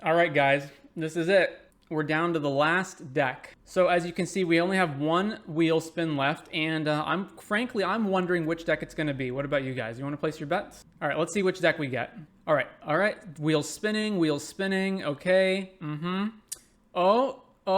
All right, guys, this is it. We're down to the last deck. So as you can see, we only have one wheel spin left, and I'm wondering which deck it's going to be. What about you guys? You want to place your bets? All right, let's see which deck we get. All right. Wheels spinning. Okay. Oh, it's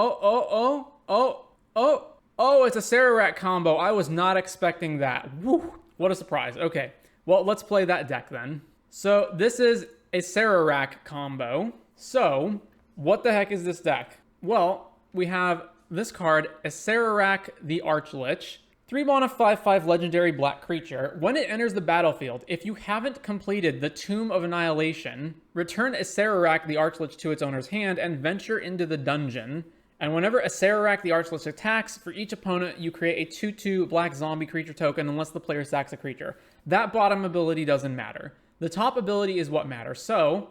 a Acererak combo. I was not expecting that. Woo, what a surprise. Okay, well, let's play that deck then. So this is a Acererak combo. So what the heck is this deck? Well, we have this card, Acererak the Archlich. 3 mana 5/5 legendary black creature. When it enters the battlefield, if you haven't completed the Tomb of Annihilation, return Acererak the Archlich to its owner's hand and venture into the dungeon. And whenever Acererak the Archlich attacks, for each opponent, you create a 2/2 black zombie creature token unless the player sacks a creature. That bottom ability doesn't matter. The top ability is what matters. So,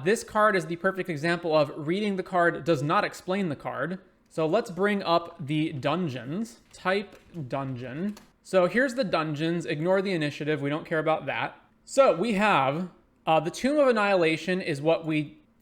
this card is the perfect example of reading the card does not explain the card. So let's bring up the dungeons. Type dungeon. So here's the dungeons. Ignore the initiative. We don't care about that. So we have the Tomb of Annihilation is what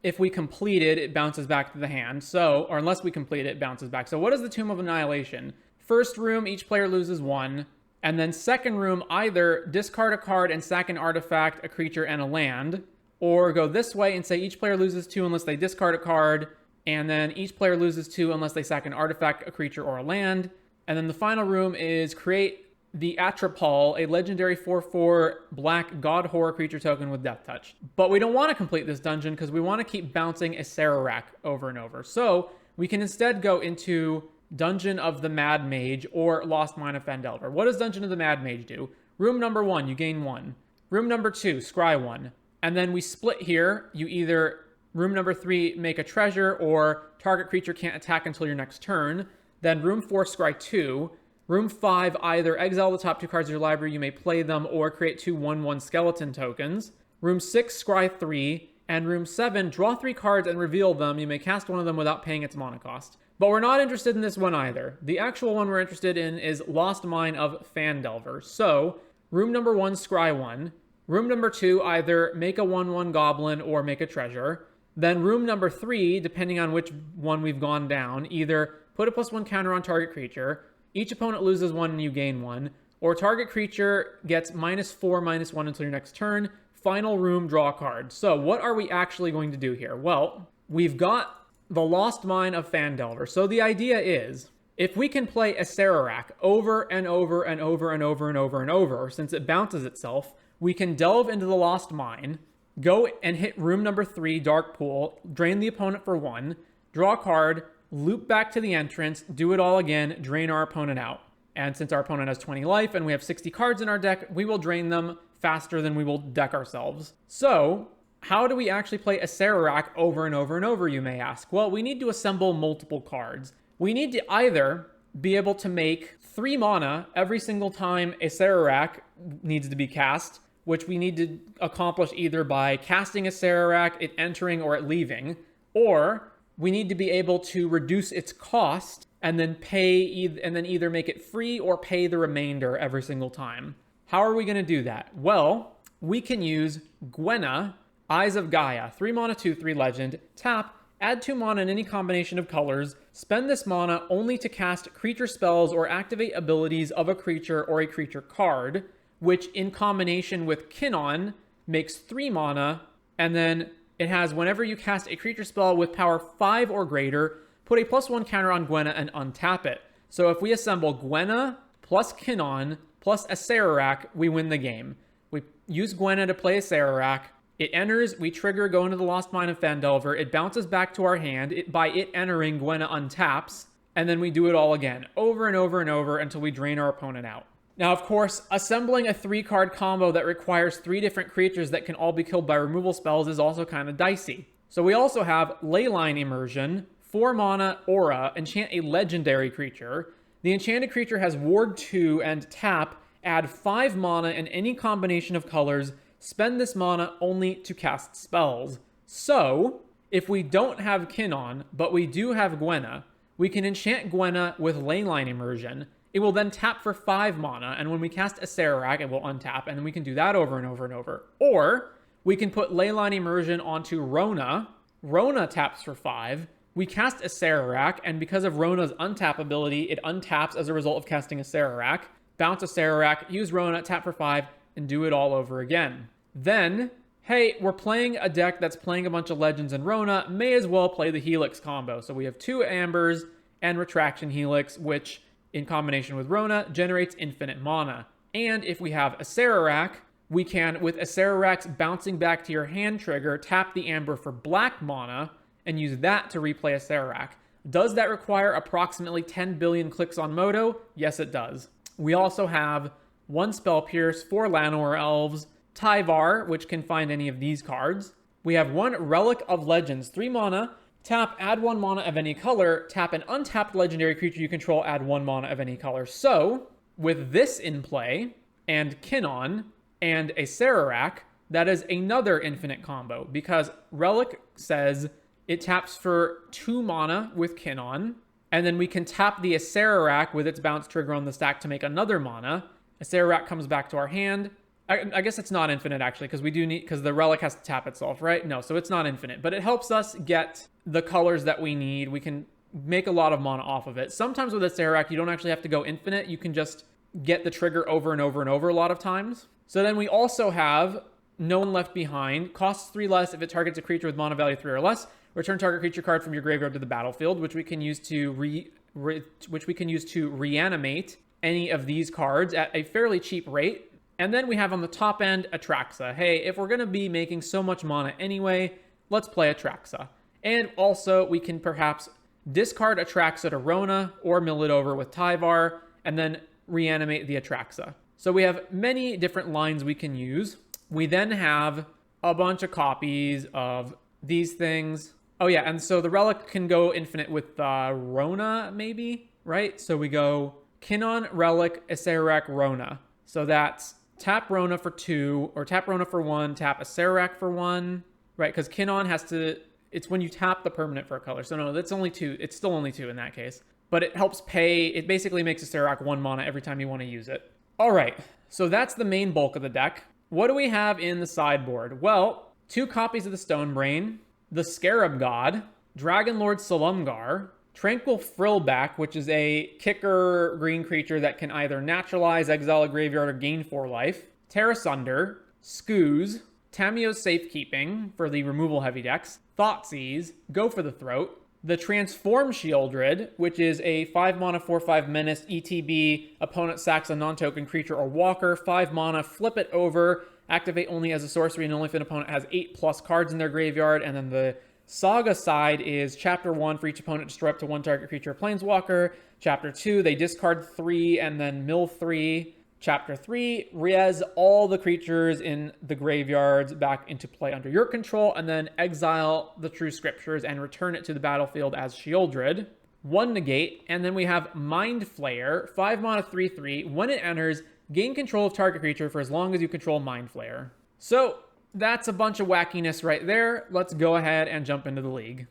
if we complete it, it bounces back to the hand. So, or unless we complete it, it bounces back. So what is the Tomb of Annihilation? First room, each player loses 1. And then second room, either discard a card and sack an artifact, a creature, and a land. Or go this way and say each player loses 2 unless they discard a card. And then each player loses 2 unless they sack an artifact, a creature, or a land. And then the final room is create the Atropal, a legendary 4/4 black god horror creature token with Death Touch. But we don't want to complete this dungeon because we want to keep bouncing Acererak over and over. So we can instead go into Dungeon of the Mad Mage or Lost Mine of Phandelver. What does Dungeon of the Mad Mage do? Room number 1, you gain 1. Room number 2, scry 1. And then we split here. You either, room number 3, make a treasure, or target creature can't attack until your next turn. Then room 4, scry 2. Room 5, either exile the top 2 cards of your library, you may play them, or create 2 1/1 skeleton tokens. Room 6, scry 3. And room 7, draw 3 cards and reveal them. You may cast one of them without paying its mana cost. But we're not interested in this one either. The actual one we're interested in is Lost Mine of Phandelver. So, room number 1, scry 1. Room number 2, either make a 1/1 goblin or make a treasure. Then room number 3, depending on which one we've gone down, either put a +1 counter on target creature, each opponent loses 1 and you gain 1, or target creature gets -4/-1 until your next turn. Final room, draw a card. So what are we actually going to do here? Well, we've got the Lost Mine of Phandelver. So the idea is, if we can play Acererak over and over and over and over and over and over, since it bounces itself, we can delve into the Lost Mine, go and hit room number 3, Dark Pool, drain the opponent for 1, draw a card, loop back to the entrance, do it all again, drain our opponent out. And since our opponent has 20 life and we have 60 cards in our deck, we will drain them faster than we will deck ourselves. So, how do we actually play Acererak over and over and over, you may ask? Well, we need to assemble multiple cards. We need to either be able to make 3 mana every single time Acererak needs to be cast, which we need to accomplish either by casting Acererak, it entering, or it leaving, or we need to be able to reduce its cost and then either make it free or pay the remainder every single time. How are we going to do that? Well, we can use Gwenna, Eyes of Gaia, 3 mana 2/3 legend, tap, add 2 mana in any combination of colors, spend this mana only to cast creature spells or activate abilities of a creature or a creature card, which in combination with Kinnon makes 3 mana, and then it has whenever you cast a creature spell with power 5 or greater, put a +1 counter on Gwenna and untap it. So if we assemble Gwenna plus Kinnon plus Acererak, we win the game. We use Gwenna to play Acererak. It enters, we trigger, go into the Lost Mine of Phandelver. It bounces back to our hand. By it entering, Gwenna untaps. And then we do it all again, over and over and over until we drain our opponent out. Now, of course, assembling a 3-card combo that requires 3 different creatures that can all be killed by removal spells is also kind of dicey. So we also have Leyline Immersion, 4 mana aura, enchant a legendary creature. The enchanted creature has ward 2 and tap, add 5 mana in any combination of colors, spend this mana only to cast spells. So, if we don't have Kinnon, but we do have Gwenna, we can enchant Gwenna with Leyline Immersion. It will then tap for 5 mana, and when we cast Acererak, it will untap, and then we can do that over and over and over. Or, we can put Leyline Immersion onto Rona, Rona taps for 5. We cast Acererak, and because of Rona's untap ability, it untaps as a result of casting Acererak. Bounce Acererak, use Rona, tap for 5, and do it all over again. Then, hey, we're playing a deck that's playing a bunch of Legends and Rona, may as well play the Helix combo. So we have 2 Ambers and Retraction Helix, which, in combination with Rona, generates infinite mana. And if we have Acererak, we can, with Acererak's bouncing back to your hand trigger, tap the Amber for black mana, and use that to replay Acererak. Does that require approximately 10 billion clicks on Moto? Yes, it does. We also have 1 Spell Pierce, 4 Llanowar Elves, Tyvar, which can find any of these cards. We have 1 Relic of Legends, 3 mana, tap, add 1 mana of any color, tap an untapped legendary creature you control, add 1 mana of any color. So, with this in play, and Kinnon, and Acererak, that is another infinite combo, because Relic says it taps for 2 mana with Kinnon, and then we can tap the Acererak with its bounce trigger on the stack to make another mana. Acererak comes back to our hand. I guess it's not infinite, actually, because we do need, because the Relic has to tap itself, right? No, so it's not infinite, but it helps us get the colors that we need. We can make a lot of mana off of it. Sometimes with Acererak, you don't actually have to go infinite. You can just get the trigger over and over and over a lot of times. So then we also have No One Left Behind. Costs 3 less if it targets a creature with mana value 3 or less. Return target creature card from your graveyard to the battlefield, which we can use to reanimate any of these cards at a fairly cheap rate. And then we have on the top end Atraxa. Hey, if we're going to be making so much mana anyway, let's play Atraxa. And also we can perhaps discard Atraxa to Rona or mill it over with Tyvar and then reanimate the Atraxa. So we have many different lines we can use. We then have a bunch of copies of these things. Oh yeah, and so the Relic can go infinite with Rona, maybe, right? So we go Kinnon, Relic, Acererak, Rona. So that's tap Rona for 2, or tap Rona for 1, tap Acererak for 1, right? Because Kinnon has to, it's when you tap the permanent for a color. So no, that's only 2. It's still only 2 in that case. But it helps pay, it basically makes Acererak 1 mana every time you want to use it. All right, so that's the main bulk of the deck. What do we have in the sideboard? Well, 2 copies of the Stonebrain, the Scarab God, Dragonlord Silumgar, Tranquil Frillback, which is a kicker green creature that can either naturalize, exile a graveyard, or gain 4 life, Terra Sunder, Scooz, Tamiyo's Safekeeping for the removal heavy decks, Thoughtseize, Go for the Throat, the Transform Shieldred, which is a 5 mana 4/5 menace ETB, opponent sacks a non-token creature or walker, 5 mana, flip it over, activate only as a sorcery and only if an opponent has 8+ cards in their graveyard. And then the Saga side is Chapter 1, for each opponent destroy up to 1 target creature or planeswalker. Chapter 2, they discard 3 and then mill 3. Chapter 3, res all the creatures in the graveyards back into play under your control, and then exile the True Scriptures and return it to the battlefield as Shieldred. 1 negate, and then we have Mind Flayer, 5 mana 3/3. When it enters, gain control of target creature for as long as you control Mind Flayer. So that's a bunch of wackiness right there. Let's go ahead and jump into the league.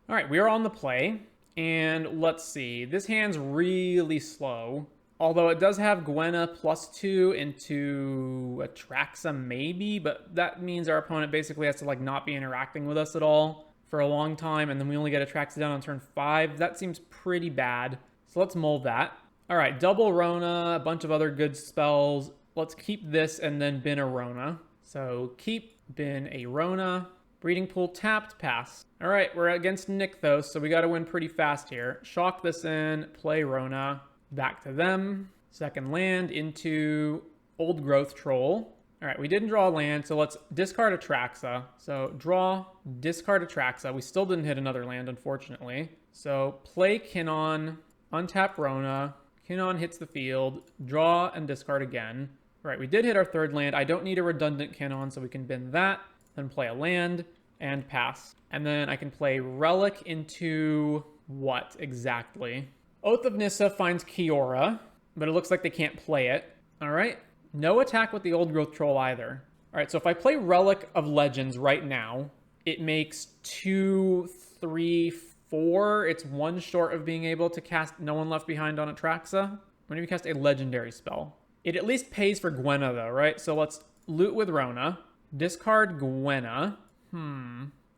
All right, we are on the play, and let's see. This hand's really slow. Although it does have Gwenna +2 into Atraxa maybe, but that means our opponent basically has to like not be interacting with us at all for a long time, and then we only get Atraxa down on turn 5. That seems pretty bad. So let's mold that. All right, double Rona, a bunch of other good spells. Let's keep this and then bin a Rona. So keep, bin a Rona. Breeding Pool tapped, pass. All right, we're against Nykthos, so we got to win pretty fast here. Shock this in, play Rona. Back to them. Second land into Old Growth Troll. All right, we didn't draw a land, so let's discard Atraxa. So draw, discard Atraxa. We still didn't hit another land, unfortunately. So play Kinnon, untap Rona. Kinnon hits the field, draw and discard again. All right, we did hit our 3rd land. I don't need a redundant Kinnon, so we can bin that, then play a land and pass. And then I can play Relic into what exactly? Oath of Nissa finds Kiora, but it looks like they can't play it. All right. No attack with the Old Growth Troll either. All right, so if I play Relic of Legends right now, it makes 2, 3, 4. It's 1 short of being able to cast No One Left Behind on Atraxa. Whenever you cast a legendary spell. It at least pays for Gwenna though, right? So let's loot with Rona. Discard Gwenna.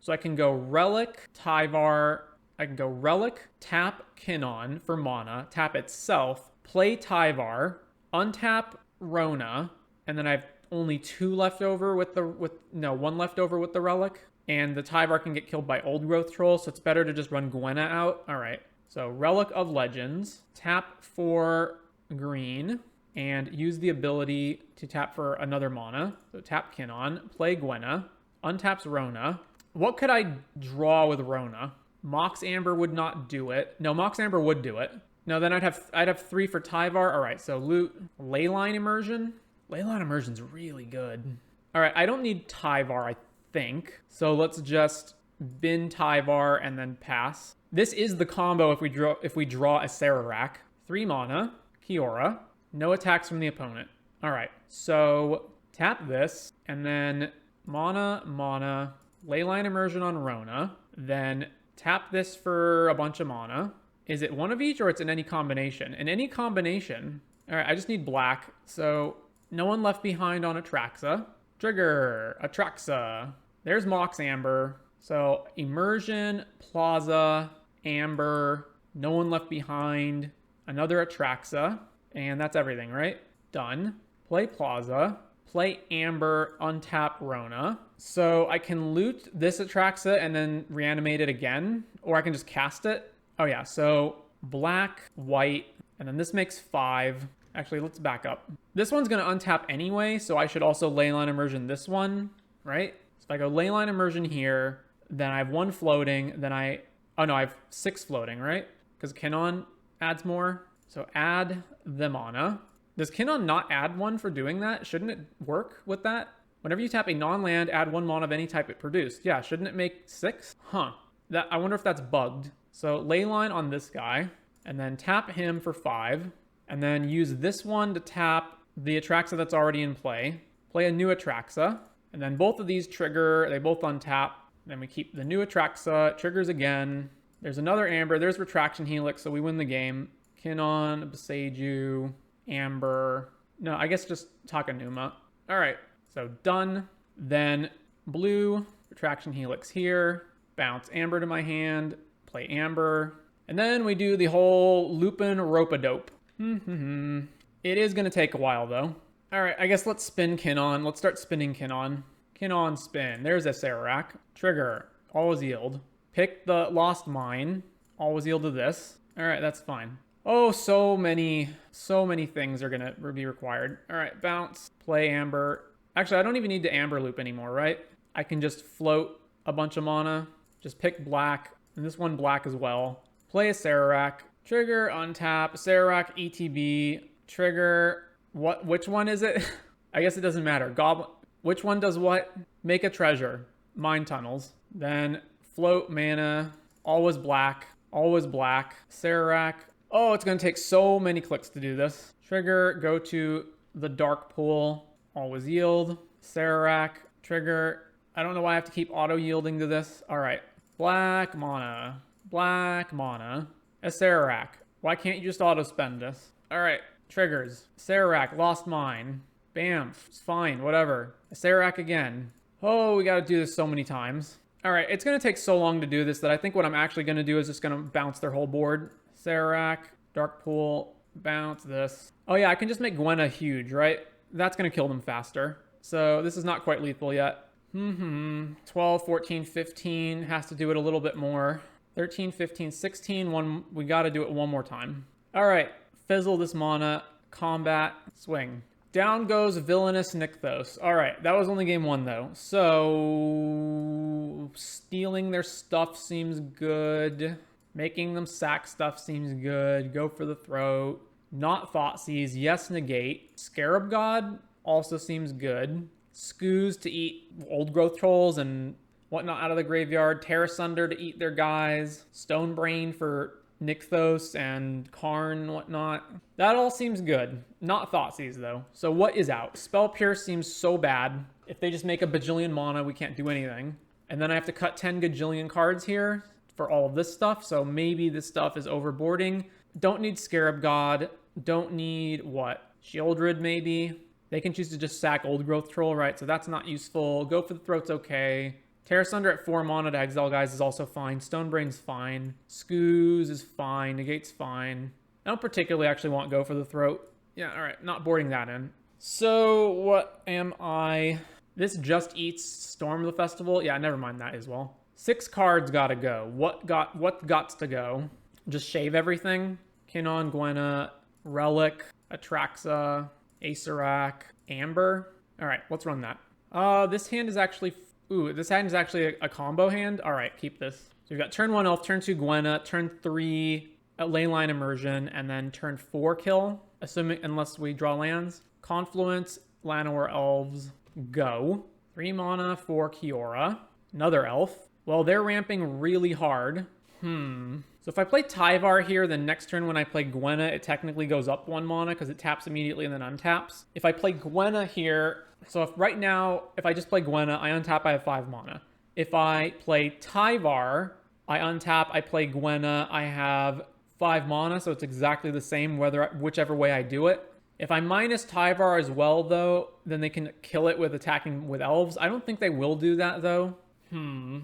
So I can go Relic, Tyvar, I can go Relic, tap Kinnon for mana, tap itself, play Tyvar, untap Rona, and then I have only 2 left over with the, no, 1 left over with the Relic. And the Tyvar can get killed by Old Growth Troll, so it's better to just run Gwenna out. All right, so Relic of Legends, tap for green, and use the ability to tap for another mana. So tap Kinnon, play Gwenna, untaps Rona. What could I draw with Rona? Mox Amber would not do it. No, Mox Amber would do it. No, then I'd have 3 for Tyvar. All right, so loot Leyline Immersion. Leyline Immersion's really good. All right, I don't need Tyvar, I think. So let's just bin Tyvar and then pass. This is the combo if we draw Acererak. 3 mana, Kiora, no attacks from the opponent. All right, so tap this and then mana, Leyline Immersion on Rona, then tap this for a bunch of mana. Is it one of each or it's in any combination? In any combination. All right, I just need black. So no one left behind on Atraxa. Trigger, Atraxa. There's Mox Amber. So Immersion, Plaza, Amber, no one left behind. Another Atraxa. And that's everything, right? Done. Play Plaza. Play Amber, untap Rona. So I can loot this Atraxa and then reanimate it again. Or I can just cast it. Oh yeah, so black, white, and then this makes 5. Actually, let's back up. This one's going to untap anyway, so I should also Leyline Immersion this one, right? So if I go Leyline Immersion here, then I have 1 floating, then oh no, I have 6 floating, right? Because Kinnon adds more. So add the mana. Does Kinnon not add 1 for doing that? Shouldn't it work with that? Whenever you tap a non-land, add 1 mana of any type it produced. Yeah, shouldn't it make 6? Huh. I wonder if that's bugged. So Leyline on this guy, and then tap him for 5, and then use this one to tap the Atraxa that's already in play. Play a new Atraxa, and then both of these trigger, they both untap. Then we keep the new Atraxa, triggers again. There's another Amber, there's Retraction Helix, so we win the game. Kinnon, Beseiju, Amber. No, I guess just Takanuma. All right, so done. Then blue, Retraction Helix here, bounce Amber to my hand, play Amber, and then we do the whole Lupin Rope-a-Dope. It is going to take a while, though. All right, I guess let's spin Kinnon. Let's start spinning Kinnon. Kinnon spin. There's Acererak. Trigger. Always yield. Pick the Lost Mine. Always yield to this. All right, that's fine. Oh, so many things are going to be required. All right, bounce. Play Amber. Actually, I don't even need to Amber Loop anymore, right? I can just float a bunch of mana. Just pick black. And this one black as well. Play Acererak. Trigger, untap, Acererak, ETB, trigger. Which one is it? I guess it doesn't matter. Goblin. Which one does what? Make a treasure. Mine tunnels. Then float mana. Always black. Always black. Acererak. Oh, it's going to take so many clicks to do this. Trigger, go to the dark pool. Always yield. Acererak. Trigger. I don't know why I have to keep auto yielding to this. All right. Black mana. Black mana. Acererak. Why can't you just auto-spend this? All right. Triggers. Acererak. Lost Mine. Bam. It's fine. Whatever. Acererak again. Oh, we got to do this so many times. All right. It's going to take so long to do this that I think what I'm actually going to do is just going to bounce their whole board. Acererak. Dark Pool. Bounce this. Oh, yeah. I can just make Gwenna huge, right? That's going to kill them faster. So this is not quite lethal yet. 12, 14, 15. Has to do it a little bit more. 13, 15, 16. We got to do it one more time. All right. Fizzle this mana. Combat. Swing. Down goes Villainous Nykthos. All right. That was only game 1, though. So stealing their stuff seems good. Making them sack stuff seems good. Go for the throat. Not Thoughtseize. Yes, negate. Scarab God also seems good. Skoos to eat old growth trolls and whatnot out of the graveyard. Terrasunder to eat their guys. Stonebrain for Nykthos and Karn and whatnot. That all seems good. Not Thoughtseize, though. So what is out? Spell Pierce seems so bad. If they just make a bajillion mana, we can't do anything. And then I have to cut 10 gajillion cards here for all of this stuff. So maybe this stuff is overboarding. Don't need Scarab God. Don't need what? Shieldred, maybe. They can choose to just sack Old Growth Troll, right? So that's not useful. Go for the Throat's okay. Tear Asunder at 4 mana to exile guys is also fine. Stonebrain's fine. Skoos is fine. Negate's fine. I don't particularly actually want Go for the Throat. Yeah, alright, not boarding that in. So, what am I? This just eats Storm the Festival? Yeah, never mind that as well. 6 cards gotta go. What gots to go? Just shave everything? Kinnon, Gwenna, Relic, Atraxa, Acererak, Amber. Alright, let's run that. This hand is actually... Ooh, this hand is actually a combo hand. Alright, keep this. So we've got turn 1 Elf, turn 2 Gwenna, turn 3 Leyline Immersion, and then turn 4 kill, assuming unless we draw lands. Confluence, Llanowar Elves, go. 3 mana for Kiora. Another Elf. Well, they're ramping really hard. So if I play Tyvar here, then next turn when I play Gwenna, it technically goes up 1 mana because it taps immediately and then untaps. If I play Gwenna here, so if right now, if I just play Gwenna, I untap, I have 5 mana. If I play Tyvar, I untap, I play Gwenna, I have 5 mana, so it's exactly the same whichever way I do it. If I minus Tyvar as well, though, then they can kill it with attacking with elves. I don't think they will do that, though. All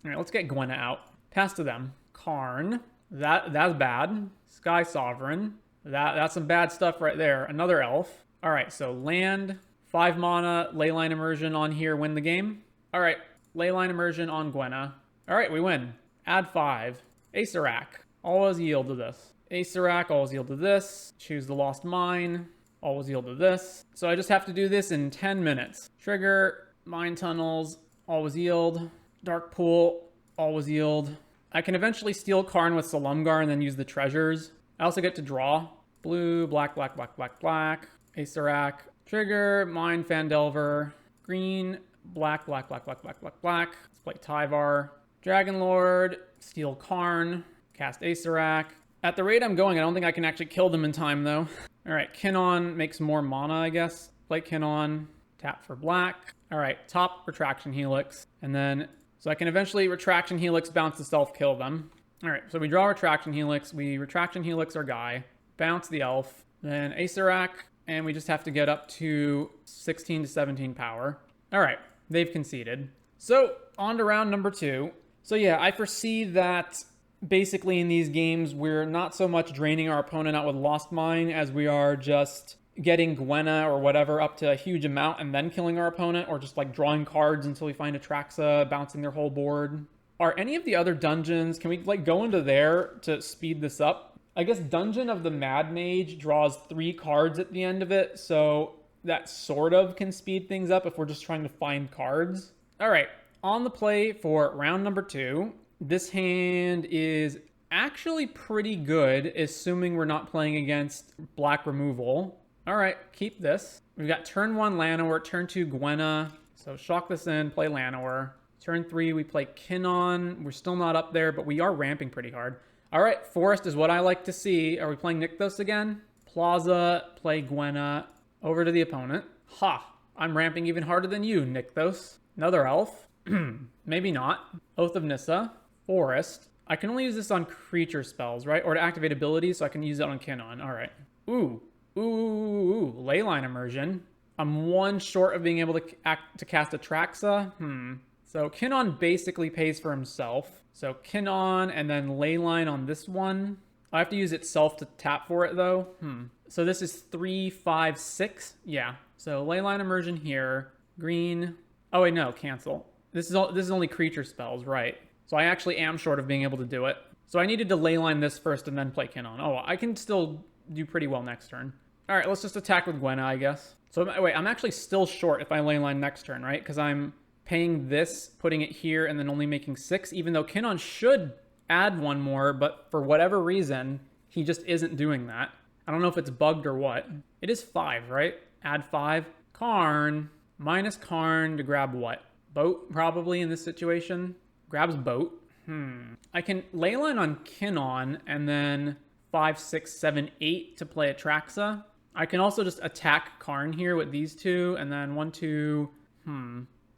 right, let's get Gwenna out. Pass to them. Karn. That's bad. Sky Sovereign. That's some bad stuff right there. Another elf. All right, so land, 5 mana, Leyline Immersion on here, win the game. All right, Leyline Immersion on Gwenna. All right, we win. Add 5. Acererak. Always yield to this. Acererak, always yield to this. Choose the Lost Mine. Always yield to this. So I just have to do this in 10 minutes. Trigger, Mine Tunnels, always yield. Dark Pool, always yield. I can eventually steal Karn with Salumgar and then use the treasures. I also get to draw. Blue, black, black, black, black, black. Acererak. Trigger, Mine Fandelver. Green, black, black, black, black, black, black, black. Let's play Tyvar. Dragon Lord, steal Karn. Cast Acererak. At the rate I'm going, I don't think I can actually kill them in time, though. All right, Kinnon makes more mana, I guess. Play Kinnon. Tap for black. All right, top Retraction Helix. And then, so I can eventually Retraction Helix, bounce the self, kill them. All right, so we draw Retraction Helix. We Retraction Helix our guy. Bounce the elf. Then Acererak. And we just have to get up to 16 to 17 power. All right, they've conceded. So on to round number 2. So yeah, I foresee that basically in these games, we're not so much draining our opponent out with Lost Mine as we are just getting Gwenna or whatever up to a huge amount and then killing our opponent, or just like drawing cards until we find Atraxa, bouncing their whole board. Are any of the other dungeons, can we like go into there to speed this up? I guess Dungeon of the Mad Mage draws 3 cards at the end of it, so that sort of can speed things up if we're just trying to find cards. All right, on the play for round number 2. This hand is actually pretty good, assuming we're not playing against black removal. All right, keep this. We've got turn 1 Llanowar, turn 2 Gwenna. So shock this in, play Llanowar. Turn 3, we play Kinnon. We're still not up there, but we are ramping pretty hard. All right, Forest is what I like to see. Are we playing Nykthos again? Plaza, play Gwenna. Over to the opponent. Ha! I'm ramping even harder than you, Nykthos. Another elf. Maybe not. Oath of Nissa. Forest. I can only use this on creature spells, right? Or to activate abilities, so I can use it on Kinnon. All right. Ooh. Leyline Immersion. I'm 1 short of being able to cast Atraxa. So Kinnon basically pays for himself. So Kinnon and then Leyline on this one. I have to use itself to tap for it, though. So this is 3, 5, 6. Yeah. So Leyline Immersion here. Green. Oh, wait, no. Cancel. This is only creature spells, right? So I actually am short of being able to do it. So I needed to Leyline this first and then play Kinnon. Oh, I can still do pretty well next turn. All right, let's just attack with Gwenna, I guess. So wait, I'm actually still short if I Leyline next turn, right? Because I'm paying this, putting it here, and then only making 6, even though Kinnon should add 1 more, but for whatever reason, he just isn't doing that. I don't know if it's bugged or what. It is 5, right? Add 5. Karn. Minus Karn to grab what? Boat, probably, in this situation. Grabs Boat. I can Leyline on Kinnon, and then 5, 6, 7, 8 to play Atraxa. I can also just attack Karn here with these 2, and then 1, 2...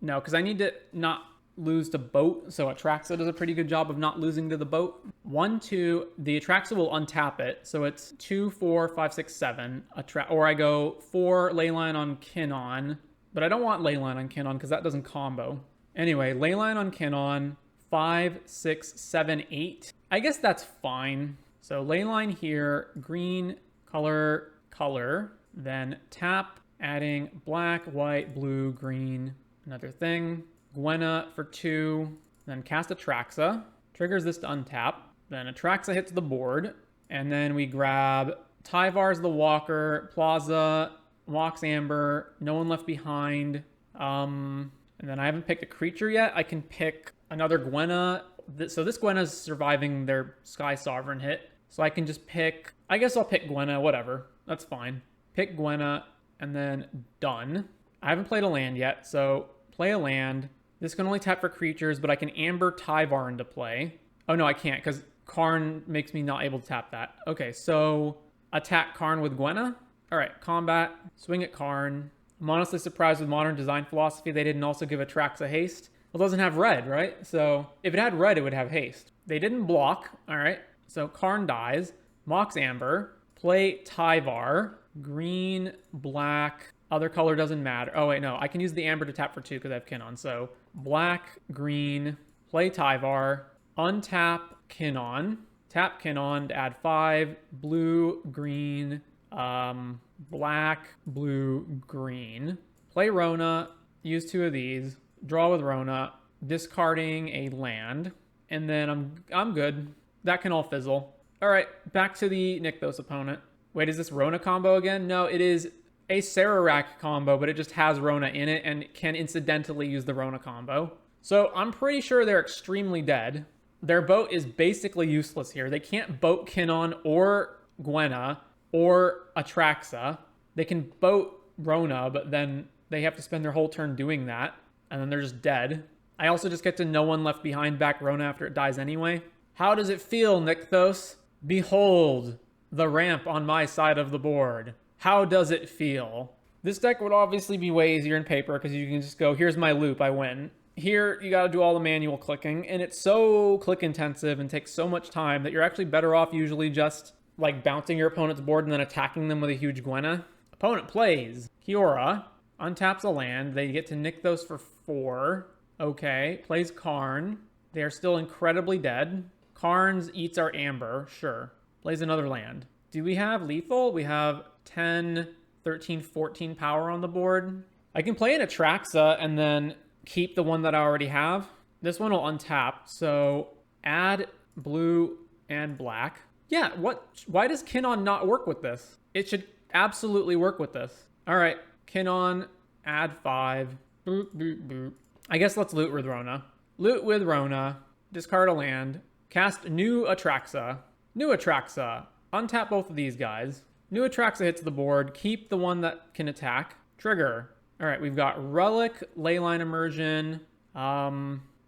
No, because I need to not lose to Boat, so Atraxa does a pretty good job of not losing to the Boat. 1, 2, the Atraxa will untap it, so it's 2, 4, 5, 6, 7. Or I go 4 Leyline on Kinnon, but I don't want Leyline on Kinnon because that doesn't combo. Anyway, Leyline on Kinnon, 5, 6, 7, 8. I guess that's fine. So Leyline here, green, color, color. Then tap, adding black, white, blue, green, another thing. Gwenna for 2. Then cast Atraxa. Triggers this to untap. Then Atraxa hits the board. And then we grab Tyvar's the Walker, Plaza, Mox Amber, No One Left Behind. And then I haven't picked a creature yet. I can pick another Gwenna. So this Gwenna's surviving their Sky Sovereign hit. So I can just pick, I guess I'll pick Gwenna, whatever. That's fine. Pick Gwenna, and then done. I haven't played a land yet, so play a land. This can only tap for creatures, but I can Amber Tyvar into play. Oh no, I can't, because Karn makes me not able to tap that. Okay, so attack Karn with Gwenna. All right, combat, swing at Karn. I'm honestly surprised with Modern Design Philosophy they didn't also give Atraxa haste. Well, it doesn't have red, right? So if it had red, it would have haste. They didn't block. All right, so Karn dies. Mox Amber. Play Tyvar. Green, black. Other color doesn't matter. Oh, wait, no. I can use the Amber to tap for 2 because I have Kinnon. So black, green. Play Tyvar. Untap Kinnon. Tap Kinnon to add 5. Blue, green. Black, blue, green. Play Rona. Use 2 of these. Draw with Rona. Discarding a land. And then I'm good. That can all fizzle. All right, back to the Nykthos opponent. Wait, is this Rona combo again? No, it is a Acererak combo, but it just has Rona in it and can incidentally use the Rona combo. So I'm pretty sure they're extremely dead. Their boat is basically useless here. They can't boat Kinnon or Gwenna or Atraxa. They can boat Rona, but then they have to spend their whole turn doing that, and then they're just dead. I also just get to No One Left Behind back Rona after it dies anyway. How does it feel, Nykthos? Behold the ramp on my side of the board. How does it feel? This deck would obviously be way easier in paper because you can just go, here's my loop, I win. Here, you got to do all the manual clicking, and it's so click intensive and takes so much time that you're actually better off usually just like bouncing your opponent's board and then attacking them with a huge Gwenna. Opponent plays Kiora, untaps a land. They get to Nykthos for 4. Okay, plays Karn. They are still incredibly dead. Karns eats our Amber, sure. Plays another land. Do we have lethal? We have 10, 13, 14 power on the board. I can play an Atraxa and then keep the one that I already have. This one will untap, so add blue and black. Yeah, why does Kinnon not work with this? It should absolutely work with this. All right, Kinnon, add 5. Boop, boop, boop. I guess let's loot with Rona. Loot with Rona, discard a land, cast new Atraxa. New Atraxa, untap both of these guys. New Atraxa hits the board, keep the one that can attack. Trigger. All right, we've got Relic, Leyline Immersion,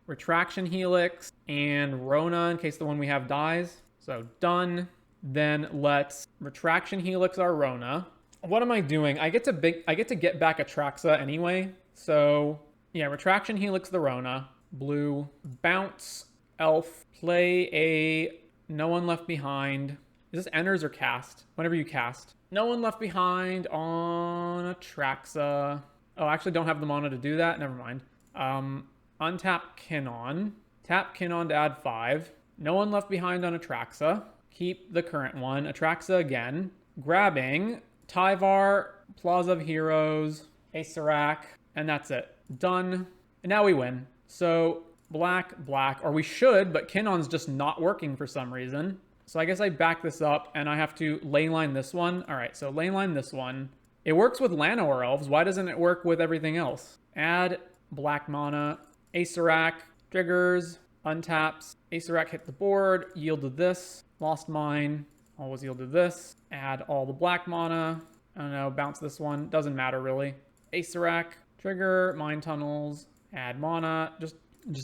Retraction Helix, and Rona in case the one we have dies. So done. Then let's Retraction Helix our Rona. What am I doing? I get to get back Atraxa anyway. So yeah, Retraction Helix the Rona. Blue. Bounce. Elf. Play a No One Left Behind. Is this enters or cast? Whenever you cast. No One Left Behind on Atraxa. Oh, I actually don't have the mana to do that. Never mind. Untap Kinnon. Tap Kinnon to add 5. No One Left Behind on Atraxa. Keep the current one. Atraxa again. Grabbing Tyvar, Plaza of Heroes, Acererak, and that's it. Done. And now we win. So black, black, or we should, but Kinnon's just not working for some reason. So I guess I back this up and I have to leyline this one. All right, so leyline this one. It works with Llanowar Elves. Why doesn't it work with everything else? Add black mana. Acererak triggers, untaps. Acererak hit the board, yielded this. Lost mine, always yielded this. Add all the black mana. I don't know, bounce this one. Doesn't matter really. Acererak, trigger, mine tunnels, add mana. Just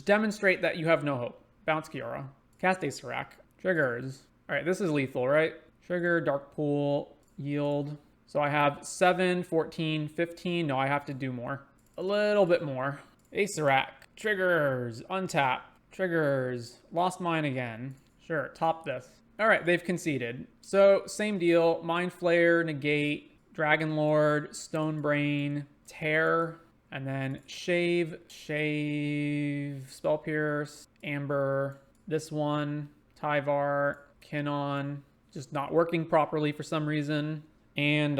demonstrate that you have no hope. Bounce Kiora. Cast Acererak. Triggers. All right, this is lethal, right? Trigger, Dark Pool, yield. So I have 7, 14, 15. No, I have to do more. A little bit more. Acererak. Triggers. Untap. Triggers. Lost mine again. Sure, top this. All right, they've conceded. So same deal. Mind Flayer, negate, Dragon Lord, Stone Brain, tear. And then Shave, Spell Pierce, Amber, this one, Tyvar, Kinnon, just not working properly for some reason. And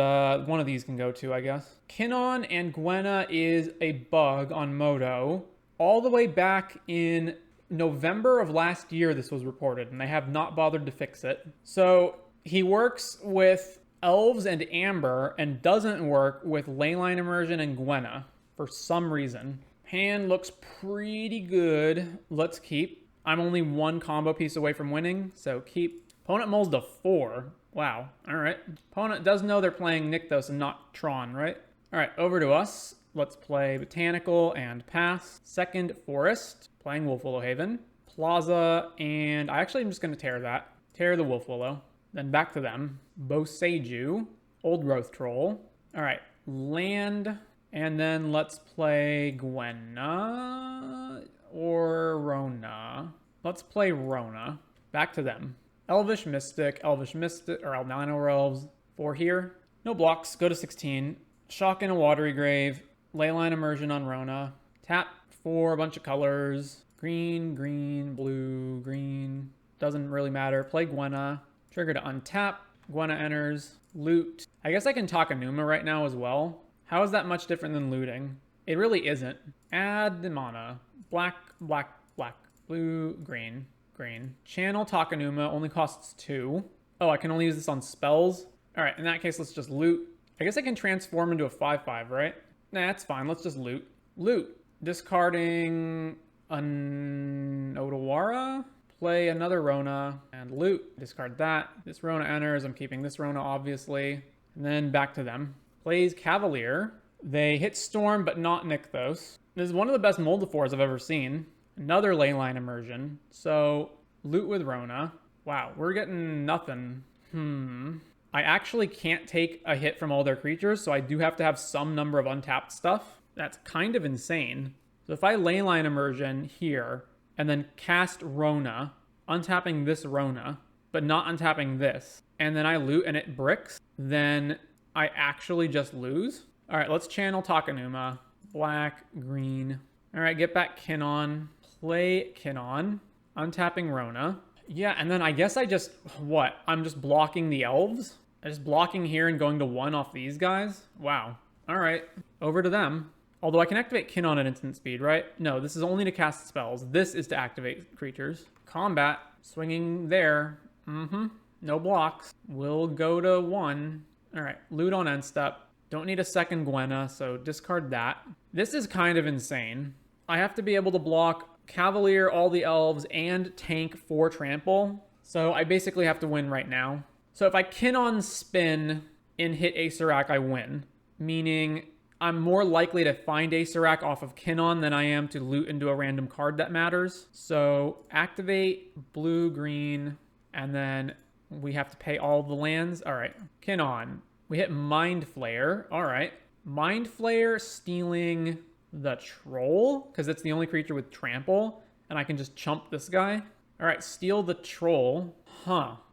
one of these can go too, I guess. Kinnon and Gwenna is a bug on Moto. All the way back in November of last year, this was reported, and they have not bothered to fix it. So he works with Elves and Amber and doesn't work with Leyline Immersion and Gwenna for some reason. Hand looks pretty good. Let's keep. I'm only one combo piece away from winning, so keep. Opponent mulls to 4. Wow. All right. Opponent does know they're playing Nykthos and not Tron, right? All right, over to us. Let's play Botanical and pass. Second Forest, playing Wolf Willow Haven. Plaza, and I actually am just going to tear that. Tear the Wolf Willow. Then back to them. Boseiju, Old Growth Troll. All right, land, and then let's play Gwenna or Rona. Let's play Rona. Back to them. Elvish Mystic, or Albino Elves. 4 here. No blocks, go to 16. Shock in a Watery Grave. Leyline Immersion on Rona. Tap for a bunch of colors. Green, green, blue, green. Doesn't really matter. Play Gwenna. Trigger to untap. Gwenna enters. Loot. I guess I can talk Enuma right now as well. How is that much different than looting? It really isn't. Add the mana. Black, black, black. Blue, green, green. Channel Takenuma only costs 2. Oh, I can only use this on spells? Alright, in that case, let's just loot. I guess I can transform into a 5/5, right? Nah, that's fine. Let's just loot. Loot. Discarding an Odawara. Play another Rona and loot. Discard that. This Rona enters. I'm keeping this Rona, obviously. And then back to them. Plays Cavalier. They hit Storm, but not Nykthos. This is one of the best Moldiphors I've ever seen. Another Leyline Immersion. So, loot with Rona. Wow, we're getting nothing. I actually can't take a hit from all their creatures, so I do have to have some number of untapped stuff. That's kind of insane. So if I Leyline Immersion here, and then cast Rona, untapping this Rona, but not untapping this, and then I loot and it bricks, then I actually just lose. All right, let's channel Takenuma. Black, green. All right, get back Kinnon. Play Kinnon. Untapping Rona. Yeah, and then I guess I just, I'm just blocking the elves? I'm just blocking here and going to 1 off these guys? Wow. All right, over to them. Although I can activate Kinnon at instant speed, right? No, this is only to cast spells. This is to activate creatures. Combat, swinging there. No blocks. We'll go to 1. All right, loot on end step. Don't need a second Gwenna, so discard that. This is kind of insane. I have to be able to block Cavalier, all the elves, and tank 4 trample. So I basically have to win right now. So if I Kinnon spin and hit Acererak, I win. Meaning I'm more likely to find Acererak off of Kinnon than I am to loot into a random card that matters. So activate blue, green, and then we have to pay all the lands. All right, Kinnon. We hit Mind Flayer. All right. Mind Flayer stealing the Troll, because it's the only creature with trample, and I can just chump this guy. All right, steal the Troll.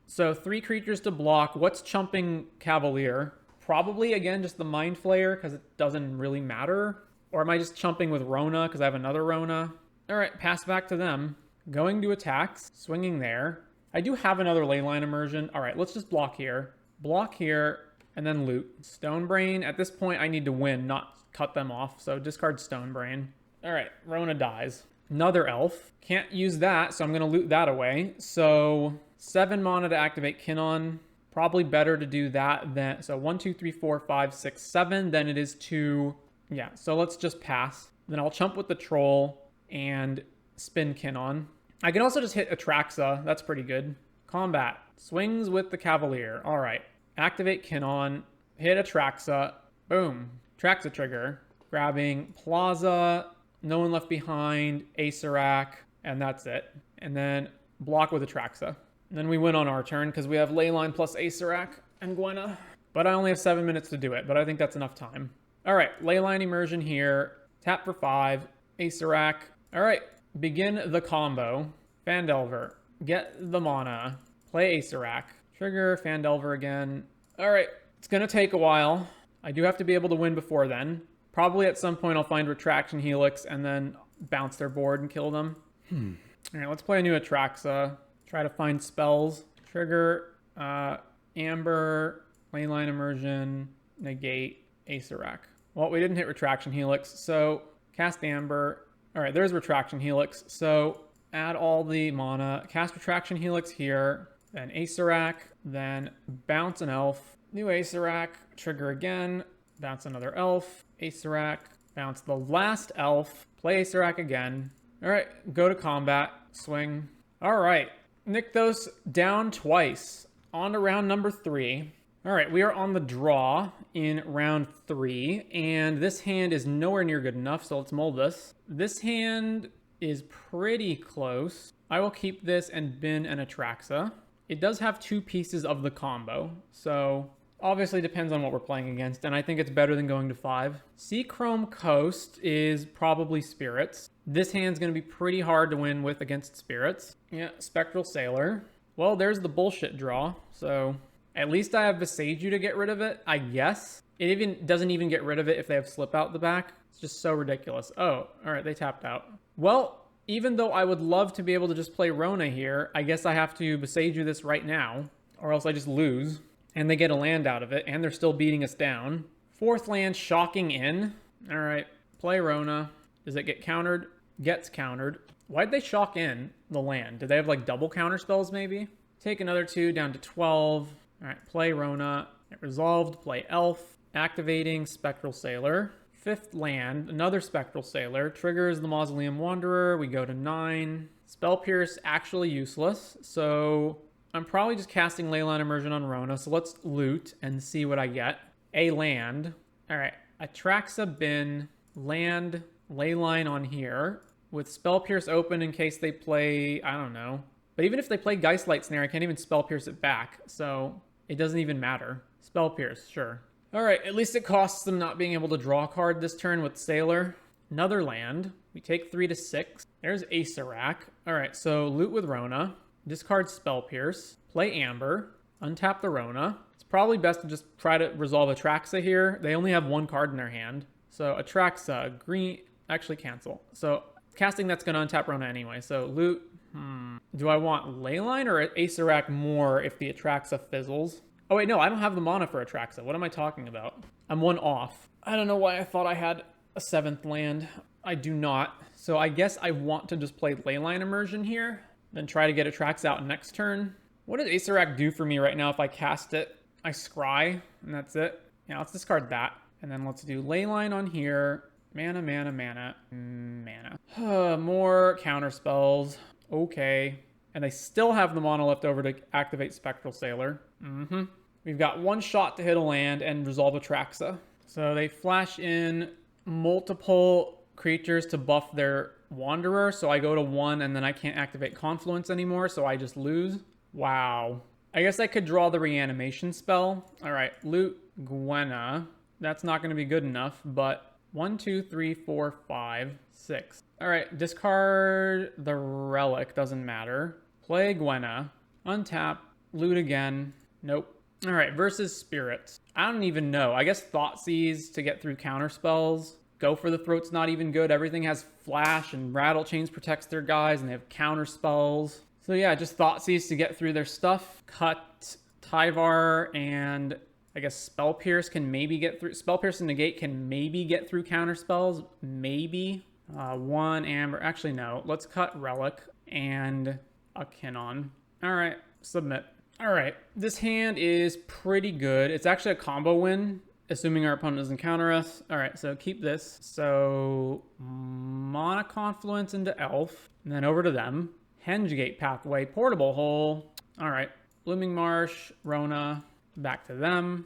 So 3 creatures to block. What's chumping Cavalier? Probably, again, just the Mind Flayer, because it doesn't really matter. Or am I just chumping with Rona, because I have another Rona? All right, pass back to them. Going to attacks. Swinging there. I do have another Leyline Immersion. All right, let's just block here. Block here, and then loot. Stonebrain. At this point, I need to win, not cut them off. So discard Stonebrain. All right, Rona dies. Another elf. Can't use that, so I'm going to loot that away. So 7 mana to activate Kinnon. Probably better to do that than... So 1, 2, 3, 4, 5, 6, 7 than it is to... Yeah, so let's just pass. Then I'll chump with the Troll and spin Kinnon. I can also just hit Atraxa. That's pretty good. Combat. Swings with the Cavalier. All right. Activate Kinnon. Hit Atraxa. Boom. Atraxa trigger. Grabbing Plaza. No One Left Behind. Acererak. And that's it. And then block with Atraxa. And then we win on our turn because we have Leyline plus Acererak and Gwenna. But I only have 7 minutes to do it. But I think that's enough time. All right. Leyline Immersion here. Tap for 5. Acererak. All right. Begin the combo. Phandelver. Get the mana. Play Acererak. Trigger Phandelver again. All right. It's going to take a while. I do have to be able to win before then. Probably at some point I'll find Retraction Helix and then bounce their board and kill them. All right, let's play a new Atraxa. Try to find spells. Trigger, Amber, Leyline Immersion, Negate, Acererak. Well, we didn't hit Retraction Helix, so cast Amber. All right, there's Retraction Helix. So add all the mana, cast Retraction Helix here, then Acererak, then bounce an elf, new Acererak, trigger again, bounce another elf, Acererak, bounce the last elf, play Acererak again. All right, go to combat, swing. All right, Nykthos down twice, on to round number 3. All right, we are on the draw in round 3, and this hand is nowhere near good enough, so let's mold this. This hand is pretty close. I will keep this and bin an Atraxa. It does have 2 pieces of the combo, so obviously depends on what we're playing against, and I think it's better than going to 5. Seachrome Coast is probably Spirits. This hand's going to be pretty hard to win with against Spirits. Yeah, Spectral Sailor. Well, there's the bullshit draw, so at least I have Visaiju to get rid of it, I guess. It doesn't even get rid of it if they have Slip Out the back. It's just so ridiculous. Oh, all right, they tapped out. Well, even though I would love to be able to just play Rona here, I guess I have to Visaiju this right now, or else I just lose. And they get a land out of it, and they're still beating us down. 4th land, shocking in. All right, play Rona. Does it get countered? Gets countered. Why'd they shock in the land? Did they have like double counter spells maybe? Take another 2 down to 12. All right, play Rona. It resolved, play Elf. Activating Spectral Sailor. 5th land, another Spectral Sailor. Triggers the Mausoleum Wanderer. We go to 9. Spell Pierce, actually useless. So I'm probably just casting Leyline Immersion on Rona. So let's loot and see what I get. A land. All right, Atraxa bin, land, Leyline on here. With Spell Pierce open in case they play, I don't know. But even if they play Geistlight Snare, I can't even Spell Pierce it back. So it doesn't even matter. Spell Pierce, sure. All right, at least it costs them not being able to draw a card this turn with Sailor. Another land. We take 3 to 6. There's Acererak. All right, so loot with Rona. Discard Spell Pierce. Play Amber. Untap the Rona. It's probably best to just try to resolve Atraxa here. They only have 1 card in their hand. So Atraxa, green, actually cancel. So casting that's going to untap Rona anyway. So loot. Do I want Leyline or Acererak more if the Atraxa fizzles? Oh wait, no, I don't have the mana for Atraxa. What am I talking about? I'm 1 off. I don't know why I thought I had a 7th land. I do not. So I guess I want to just play Leyline Immersion here, then try to get Atraxa out next turn. What does Acererak do for me right now if I cast it? I scry, and that's it. Yeah, let's discard that. And then let's do Leyline on here. Mana, mana, mana, mana. More counter spells. Okay. And they still have the mana left over to activate Spectral Sailor. We've got 1 shot to hit a land and resolve Atraxa. So they flash in multiple creatures to buff their Wanderer. So I go to 1 and then I can't activate Confluence anymore. So I just lose. Wow. I guess I could draw the reanimation spell. All right, loot Gwenna. That's not going to be good enough, but 1, 2, 3, 4, 5, 6. All right, discard the relic. Doesn't matter. Play Gwenna. Untap. Loot again. Nope. All right, versus Spirits. I don't even know. I guess Thoughtseize to get through counter spells. Go for the Throat's not even good. Everything has Flash and Rattle Chains protects their guys, and they have counter spells. So yeah, just Thoughtseize to get through their stuff. Cut Tyvar, and I guess Spell Pierce can maybe get through. Spell Pierce and Negate can maybe get through counter spells. Maybe. 1 Amber. Actually, no. Let's cut Relic and a Kinnon. All right, submit. All right, this hand is pretty good. It's actually a combo win, assuming our opponent doesn't counter us. All right, so keep this. So Mana Confluence into Elf, and then over to them. Hengegate Pathway, Portable Hole. All right, Blooming Marsh, Rona, back to them.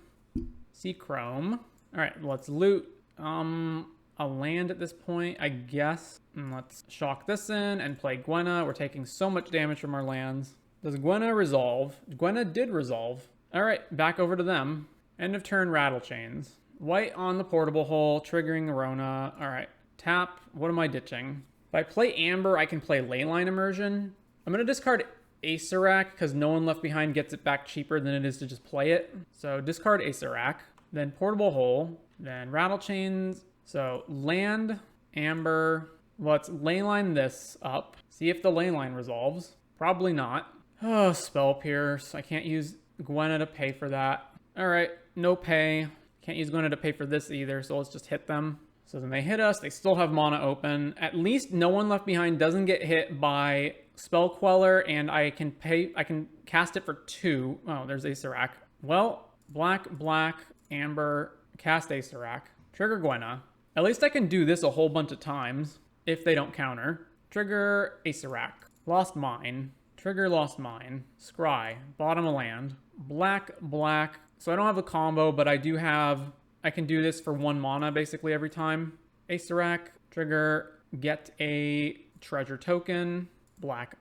Seachrome. All right, let's loot a land at this point, I guess. And let's shock this in and play Gwenna. We're taking so much damage from our lands. Does Gwenna resolve? Gwenna did resolve. All right, back over to them. End of turn, Rattle Chains. White on the Portable Hole, triggering Rona. All right, tap. What am I ditching? If I play Amber, I can play Leyline Immersion. I'm going to discard Acererak because No One Left Behind gets it back cheaper than it is to just play it. So discard Acererak, then Portable Hole, then Rattle Chains, So land, amber. Let's leyline this up. See if the leyline resolves. Probably not. Oh, spell pierce. I can't use Gwenna to pay for that. All right, no pay. Can't use Gwenna to pay for this either, so let's just hit them. So then they hit us. They still have mana open. At least no one left behind doesn't get hit by Spell Queller, and I can cast it for 2. Oh, there's Acererak. Well, black, amber, cast Acererak. Trigger Gwenna. At least I can do this a whole bunch of times if they don't counter. Trigger Acererak. Lost Mine. Trigger Lost Mine. Scry. Bottom of land. Black. So I don't have a combo, but I do have... I can do this for 1 mana basically every time. Acererak. Trigger. Get a treasure token. Black.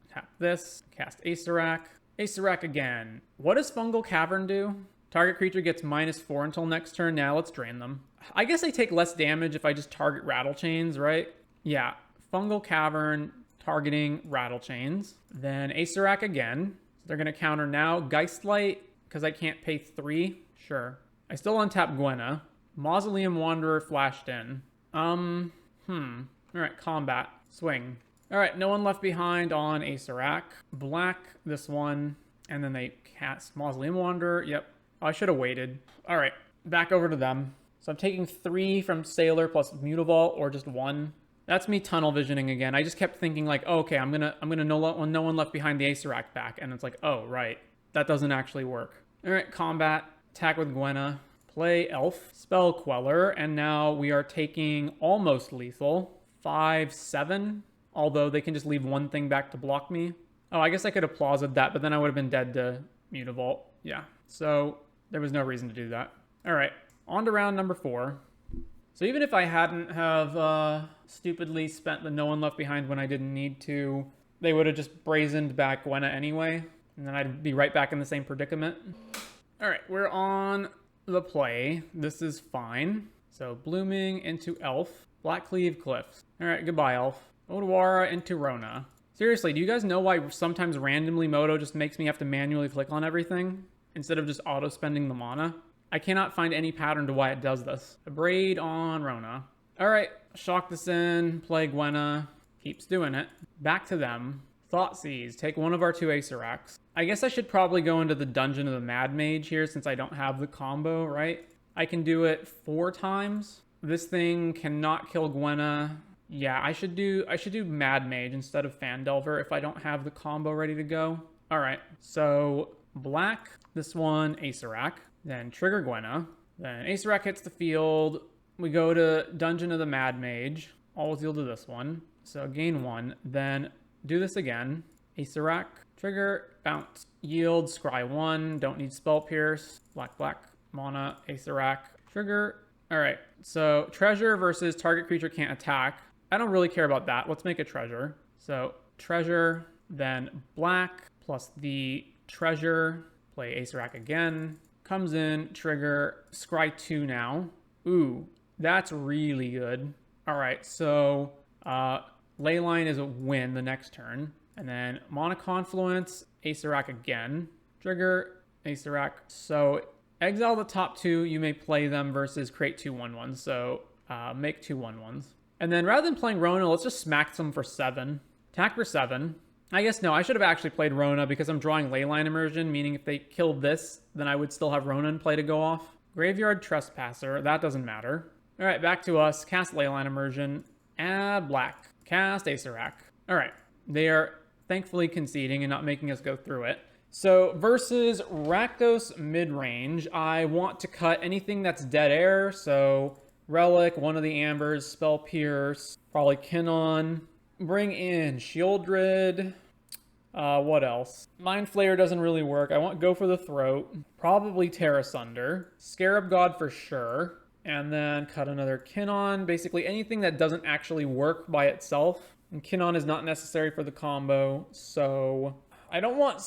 Tap this. Cast Acererak. Acererak again. What does Fungal Cavern do? Target creature gets -4 until next turn. Now let's drain them. I guess I take less damage if I just target Rattle Chains, right? Yeah. Fungal Cavern targeting Rattle Chains. Then Acererak again. So they're going to counter now. Geistlight, because I can't pay 3. Sure. I still untap Gwenna. Mausoleum Wanderer flashed in. Alright, combat. Swing. Alright, no one left behind on Acererak. Black, this one. And then they cast Mausoleum Wanderer. Yep. I should have waited. Alright, back over to them. So I'm taking 3 from Sailor plus Mutavault, or just 1. That's me tunnel visioning again. I just kept thinking like, oh, okay, I'm gonna no one left behind the Acererak back, and it's like, oh right, that doesn't actually work. All right, combat, attack with Gwenna, play Elf, Spell Queller, and now we are taking almost lethal, 5/7. Although they can just leave 1 thing back to block me. Oh, I guess I could have plaused that, but then I would have been dead to Mutavault. Yeah, so there was no reason to do that. All right, on to round number 4. So even if I hadn't have stupidly spent the no one left behind when I didn't need to, they would have just brazened back Gwenna anyway, and then I'd be right back in the same predicament. All right, we're on the play. This is fine. So blooming into Elf, Blackcleave Cliffs. All right, goodbye Elf. Odawara into Rona. Seriously, do you guys know why sometimes randomly Moto just makes me have to manually click on everything instead of just auto-spending the mana? I cannot find any pattern to why it does this. A braid on Rona. All right, shock this in, play Gwenna. Keeps doing it. Back to them. Thoughtseize, take one of our 2 Aceraks. I guess I should probably go into the Dungeon of the Mad Mage here since I don't have the combo, right? I can do it 4 times. This thing cannot kill Gwenna. Yeah, I should do Mad Mage instead of Fandelver if I don't have the combo ready to go. All right, so black, this one, Acererak. Then trigger Gwenna. Then Acererak hits the field. We go to Dungeon of the Mad Mage. Always yield to this one. So gain 1. Then do this again. Acererak. Trigger. Bounce. Yield. Scry 1. Don't need Spell Pierce. Black. Mana. Acererak. Trigger. Alright. So treasure versus target creature can't attack. I don't really care about that. Let's make a treasure. So treasure. Then black. Plus the treasure. Play Acererak again. Comes in, trigger, scry 2 now. Ooh, that's really good. All right, so Leyline is a win the next turn. And then Mana Confluence, Acererak again. Trigger, Acererak. So exile the top 2, you may play them versus create 2 1/1s. So make 2 1/1s. And then rather than playing Rona, let's just smack them for 7. Attack for 7. I guess no, I should have actually played Rona because I'm drawing Leyline Immersion, meaning if they killed this, then I would still have Rona in play to go off. Graveyard Trespasser, that doesn't matter. All right, back to us. Cast Leyline Immersion. Add black. Cast Acererak. All right, they are thankfully conceding and not making us go through it. So versus Rakdos Midrange, I want to cut anything that's dead air. So Relic, one of the Ambers, Spell Pierce, probably Kinnon. Bring in Shieldred. What else? Mind Flayer doesn't really work. I want Go for the Throat. Probably Tear Asunder. Scarab God for sure. And then cut another Kinnon. Basically anything that doesn't actually work by itself. And Kinnon is not necessary for the combo. So I don't want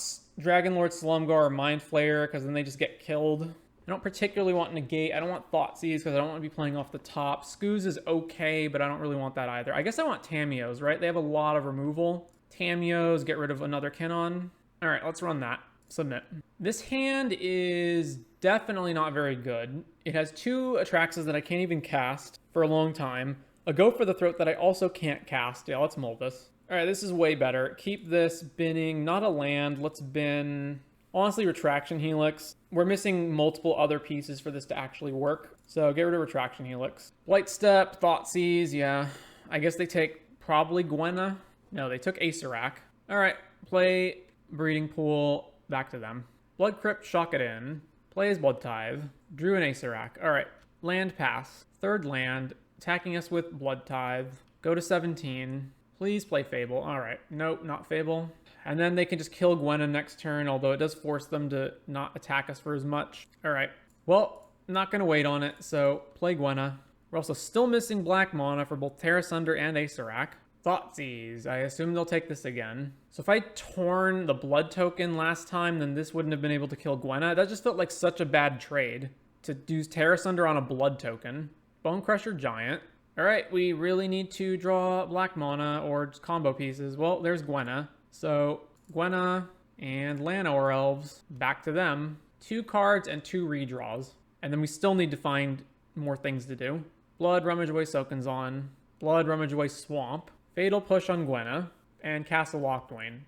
Dragonlord Slumgar or Mind Flayer because then they just get killed. I don't particularly want Negate. I don't want Thoughtseize because I don't want to be playing off the top. Scooz is okay, but I don't really want that either. I guess I want Tamios, right? They have a lot of removal. Tamios, get rid of another Kinnon. All right, let's run that. Submit. This hand is definitely not very good. It has 2 Atraxas that I can't even cast for a long time. A Go for the Throat that I also can't cast. Yeah, let's mold this. All right, this is way better. Keep this binning, not a land. Let's bin, honestly, Retraction Helix. We're missing multiple other pieces for this to actually work. So get rid of Retraction Helix. Blight Step, Thoughtseize, yeah. I guess they take probably Gwenna. No, they took Acererak. All right, play Breeding Pool, back to them. Blood Crypt, shock it in. Plays Blood Tithe. Drew an Acererak. All right, land pass. 3rd land, attacking us with Blood Tithe. Go to 17. Please play Fable. All right, nope, not Fable. And then they can just kill Gwenna next turn, although it does force them to not attack us for as much. All right, well, not going to wait on it, so play Gwenna. We're also still missing black mana for both Terra Sunder and Acererak. Thoughtseize. I assume they'll take this again. So if I torn the blood token last time, then this wouldn't have been able to kill Gwenna. That just felt like such a bad trade to use Terra Sunder on a blood token. Bone Crusher Giant. All right, we really need to draw black mana or just combo pieces. Well, there's Gwenna. So Gwenna and Llanowar Elves, back to them. 2 cards and 2 redraws. And then we still need to find more things to do. Blood, Rummage Away Soken's-On. Blood, Rummage Away Swamp. Fatal Push on Gwenna, and Castle Locthwain.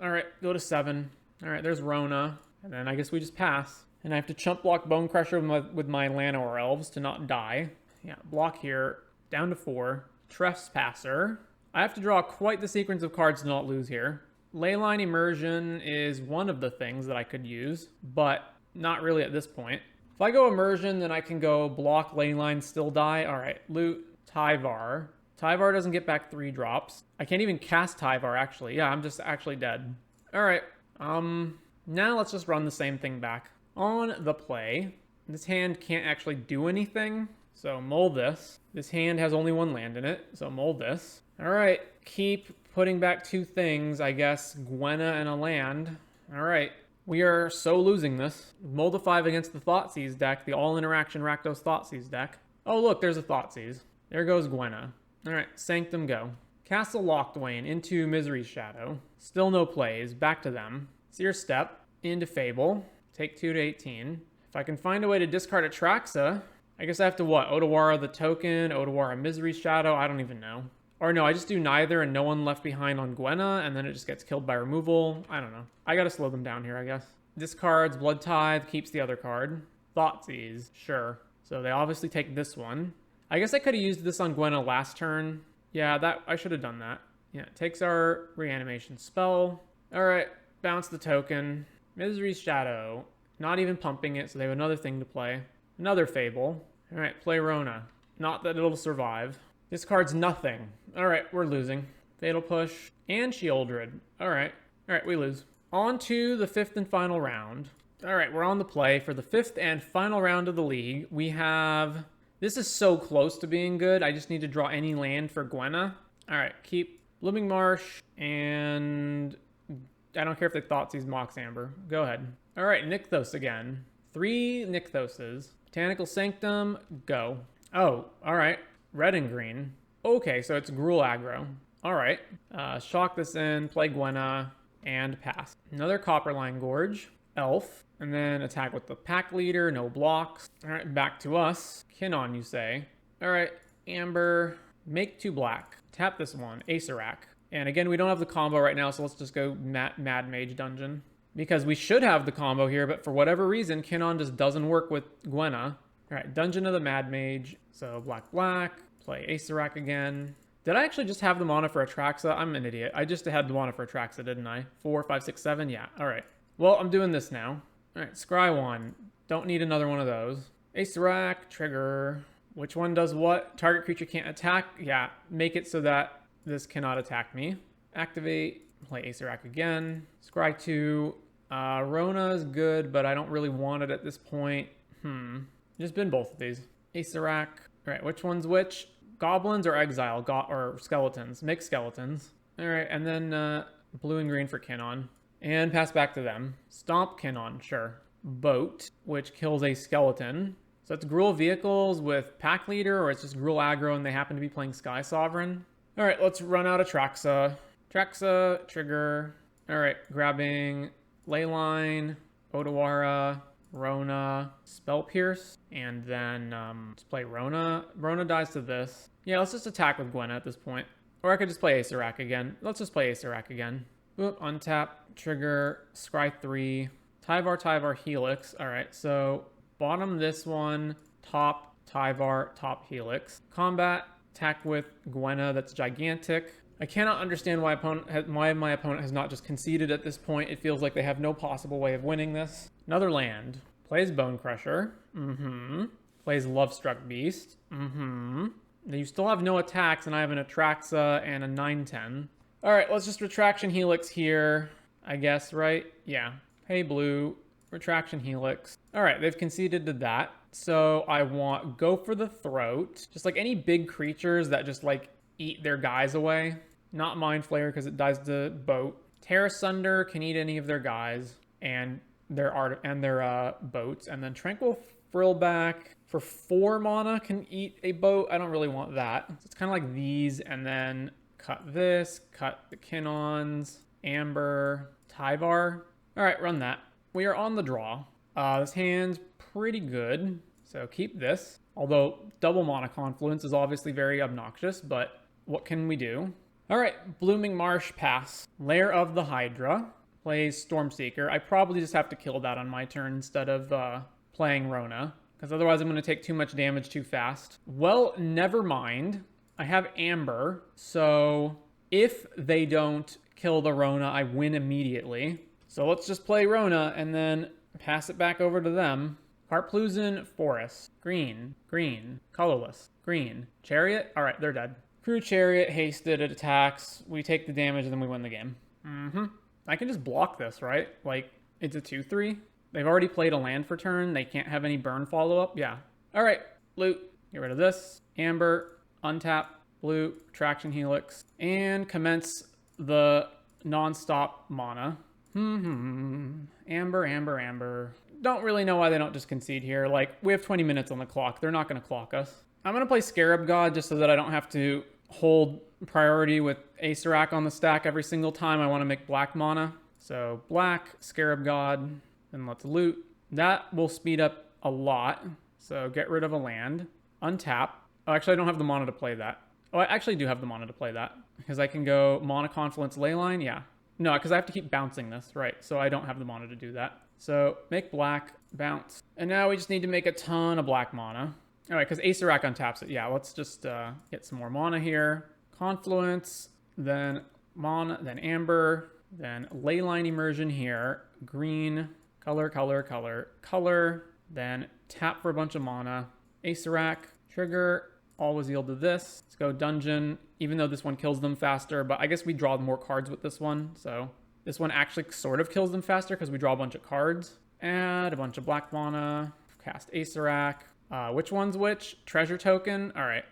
Alright, go to 7. Alright, there's Rona, and then I guess we just pass. And I have to chump block Bone Crusher with my Llanowar Elves to not die. Yeah, block here, down to 4. Trespasser. I have to draw quite the sequence of cards to not lose here. Leyline Immersion is one of the things that I could use, but not really at this point. If I go Immersion, then I can go block Leyline, still die. Alright, loot Tyvar. Tyvar doesn't get back 3 drops. I can't even cast Tyvar, actually. Yeah, I'm just actually dead. All right. Now let's just run the same thing back. On the play, this hand can't actually do anything, so mold this. This hand has only 1 land in it, so mold this. All right, keep putting back 2 things, I guess. Gwenna and a land. All right, we are so losing this. Mold a 5 against the Thoughtseize deck, the all-interaction Rakdos Thoughtseize deck. Oh, look, there's a Thoughtseize. There goes Gwenna. All right, Sanctum go. Castle Locthwain into Misery's Shadow. Still no plays. Back to them. Seer Step into Fable. Take 2 to 18. If I can find a way to discard Atraxa, I guess I have to what? Otawara the token, Otawara Misery's Shadow. I don't even know. Or no, I just do neither and no one left behind on Gwenna, and then it just gets killed by removal. I don't know. I gotta slow them down here, I guess. Discards Blood Tithe, keeps the other card. Thoughtseize, sure. So they obviously take this one. I guess I could have used this on Gwenna last turn. Yeah, I should have done that. Yeah, it takes our reanimation spell. All right, bounce the token. Misery's Shadow. Not even pumping it, so they have another thing to play. Another Fable. All right, play Rona. Not that it'll survive. This card's nothing. All right, we're losing. Fatal Push and Shieldred. All right, we lose. On to the 5th and final round. All right, we're on the play for the 5th and final round of the league. We have... This is so close to being good. I just need to draw any land for Gwenna. All right, keep Blooming Marsh, and I don't care if they Thoughtseize Mox Amber. Go ahead. All right, Nykthos again. 3 Nykthoses. Botanical Sanctum, go. Oh, all right. Red and green. Okay, so it's Gruul aggro. All right. Shock this in, play Gwenna, and pass. Another Copperline Gorge. Elf. And then attack with the pack leader, no blocks. All right, back to us. Kinnon, you say. All right, Amber, make 2 black. Tap this one, Acererak. And again, we don't have the combo right now, so let's just go Mad Mage Dungeon. Because we should have the combo here, but for whatever reason, Kinnon just doesn't work with Gwenna. All right, Dungeon of the Mad Mage. So black, play Acererak again. Did I actually just have the mana for Atraxa? I'm an idiot. I just had the mana for Atraxa, didn't I? 4, 5, 6, 7, yeah, all right. Well, I'm doing this now. All right, Scry 1. Don't need another one of those. Acererak, trigger. Which one does what? Target creature can't attack. Yeah, make it so that this cannot attack me. Activate, play Acererak again. Scry 2. Rona is good, but I don't really want it at this point. Just bin both of these. Acererak. All right, which one's which? Goblins or exile? Or skeletons? Make skeletons. All right, and then blue and green for Kinnon. And pass back to them. Stomp Kinnon, sure. Boat, which kills a skeleton. So it's Gruul Vehicles with Pack Leader, or it's just Gruul Aggro and they happen to be playing Sky Sovereign. All right, let's run out of Atraxa. Atraxa, trigger. All right, grabbing Leyline, Otawara, Rona, Spell Pierce, and then let's play Rona. Rona dies to this. Yeah, let's just attack with Gwen at this point. Or I could just play Acererak again. Let's just play Acererak again. Boop, untap, trigger, scry 3, Tyvar, Helix. All right, so bottom this one, top Tyvar, top Helix. Combat, attack with Gwenna, that's gigantic. I cannot understand why my opponent has not just conceded at this point. It feels like they have no possible way of winning this. Another land. Plays Bone Crusher. Plays Lovestruck Beast. You still have no attacks, and I have an Atraxa and a 9/10. All right, let's just Retraction Helix here, I guess, right? Yeah. Hey, blue. Retraction Helix. All right, they've conceded to that. So I want Go for the Throat. Just like any big creatures that just like eat their guys away. Not Mind Flayer because it dies to Boat. Terra Sunder can eat any of their guys and their boats. And then Tranquil Frillback for 4 mana can eat a boat. I don't really want that. So it's kind of like these, and then cut this, cut the Kinons, Amber, Tyvar. All right, run that. We are on the draw. This hand's pretty good, so keep this. Although double mana Confluence is obviously very obnoxious, but what can we do? All right, Blooming Marsh, pass. Lair of the Hydra, plays Stormseeker. I probably just have to kill that on my turn instead of playing Rona, because otherwise I'm going to take too much damage too fast. Well, never mind. I have Amber, so if they don't kill the Rona, I win immediately. So let's just play Rona and then pass it back over to them. Karplusan, Forest. Green, green, colorless, green. Chariot? All right, they're dead. Crew Chariot, hasted, it attacks. We take the damage and then we win the game. I can just block this, right? Like, it's a 2/3. They've already played a land for turn. They can't have any burn follow-up. Yeah. All right, loot. Get rid of this. Amber, untap, blue, Traction Helix, and commence the non-stop mana. Amber. Don't really know why they don't just concede here. Like, we have 20 minutes on the clock. They're not going to clock us. I'm going to play Scarab God just so that I don't have to hold priority with Acererak on the stack every single time I want to make black mana. So black, Scarab God, then let's loot. That will speed up a lot. So get rid of a land. Untap. Oh, actually, I don't have the mana to play that. Oh, I actually do have the mana to play that. Because I can go Mana Confluence Leyline. Yeah. No, because I have to keep bouncing this. Right. So I don't have the mana to do that. So make black, bounce. And now we just need to make a ton of black mana. All right, because Acererak untaps it. Yeah, let's just get some more mana here. Confluence, then mana, then Amber, then Leyline Immersion here. Green, color, then tap for a bunch of mana. Acererak, trigger, always yield to this. Let's go Dungeon, even though this one kills them faster, but I guess we draw more cards with this one, so this one actually sort of kills them faster because we draw a bunch of cards. Add a bunch of black mana, cast Acererak. Which one's which? Treasure token. All right.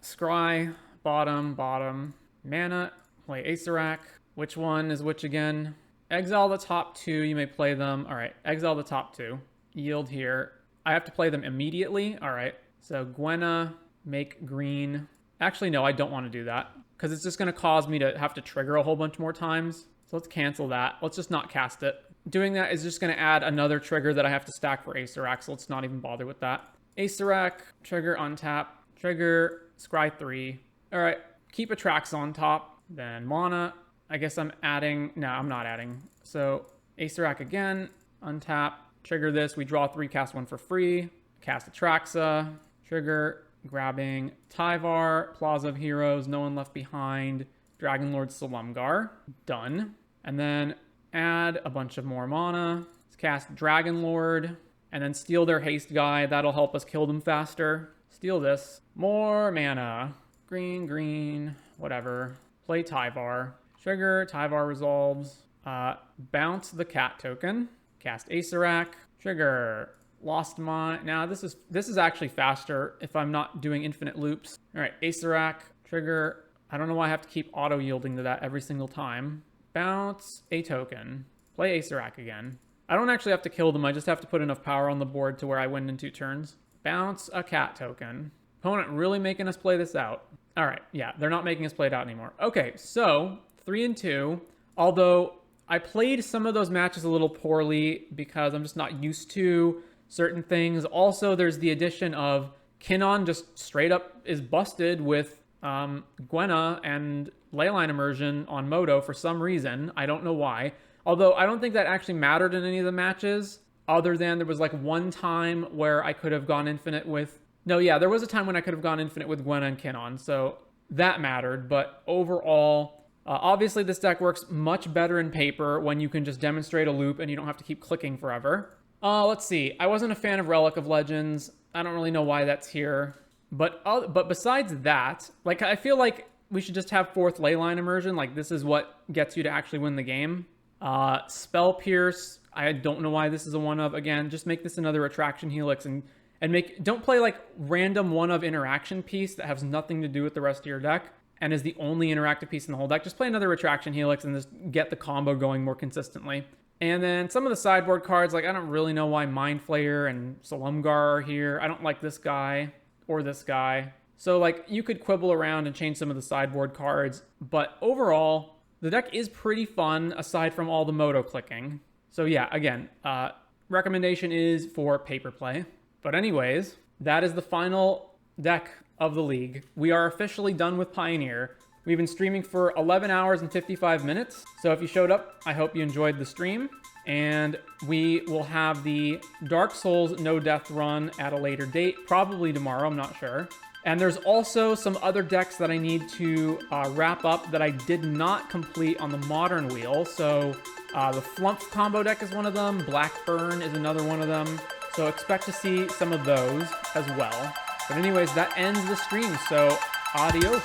Scry, bottom. Mana, play Acererak. Which one is which again? Exile the top 2. You may play them. All right. Exile the top 2. Yield here. I have to play them immediately. All right. So Gwenna, make green. Actually, no, I don't want to do that because it's just going to cause me to have to trigger a whole bunch more times. So let's cancel that. Let's just not cast it. Doing that is just going to add another trigger that I have to stack for Acererak, so let's not even bother with that. Acererak, trigger, untap, trigger, scry 3. All right, keep Atraxa on top, then mana. I guess I'm adding, no, I'm not adding. So Acererak again, untap, trigger this. We draw 3, cast 1 for free. Cast Atraxa, trigger, grabbing Tyvar, Plaza of Heroes, No One Left Behind, Dragonlord Salumgar, done. And then add a bunch of more mana. Let's cast Dragonlord, and then steal their haste guy. That'll help us kill them faster. Steal this. More mana. Green, whatever. Play Tyvar. Trigger, Tyvar resolves. Bounce the cat token. Cast Acererak. Trigger. Lost Mine. Now this is actually faster if I'm not doing infinite loops. All right, Acererak. Trigger. I don't know why I have to keep auto-yielding to that every single time. Bounce a token. Play Acererak again. I don't actually have to kill them. I just have to put enough power on the board to where I win in 2 turns. Bounce a cat token. Opponent really making us play this out. All right, yeah, they're not making us play it out anymore. Okay, so 3 and 2. Although I played some of those matches a little poorly because I'm just not used to certain things. Also, there's the addition of Kinnon just straight up is busted with Gwenna and Leyline Immersion on Moto for some reason. I don't know why. Although I don't think that actually mattered in any of the matches, other than there was like one time where I could have gone infinite with... No, yeah, there was a time when I could have gone infinite with Gwenna and Kinnon, so that mattered. But overall, obviously this deck works much better in paper when you can just demonstrate a loop and you don't have to keep clicking forever. Let's see. I wasn't a fan of Relic of Legends. I don't really know why that's here. But besides that, like, I feel like we should just have 4th Leyline Immersion. Like, this is what gets you to actually win the game. Spell Pierce, I don't know why this is a 1-of. Again, just make this another Attraction Helix and don't play like random 1-of interaction piece that has nothing to do with the rest of your deck and is the only interactive piece in the whole deck. Just play another Attraction Helix and just get the combo going more consistently. And then some of the sideboard cards, like, I don't really know why Mind Flayer and Solumgar are here. I don't like this guy or this guy. So, like, you could quibble around and change some of the sideboard cards. But overall, the deck is pretty fun, aside from all the Moto clicking. So, yeah, again, recommendation is for paper play. But anyways, that is the final deck of the league. We are officially done with Pioneer. We've been streaming for 11 hours and 55 minutes. So if you showed up, I hope you enjoyed the stream. And we will have the Dark Souls No Death run at a later date, probably tomorrow, I'm not sure. And there's also some other decks that I need to wrap up that I did not complete on the Modern wheel. So the Flumph combo deck is one of them. Blackburn is another one of them. So expect to see some of those as well. But anyways, that ends the stream. So adios.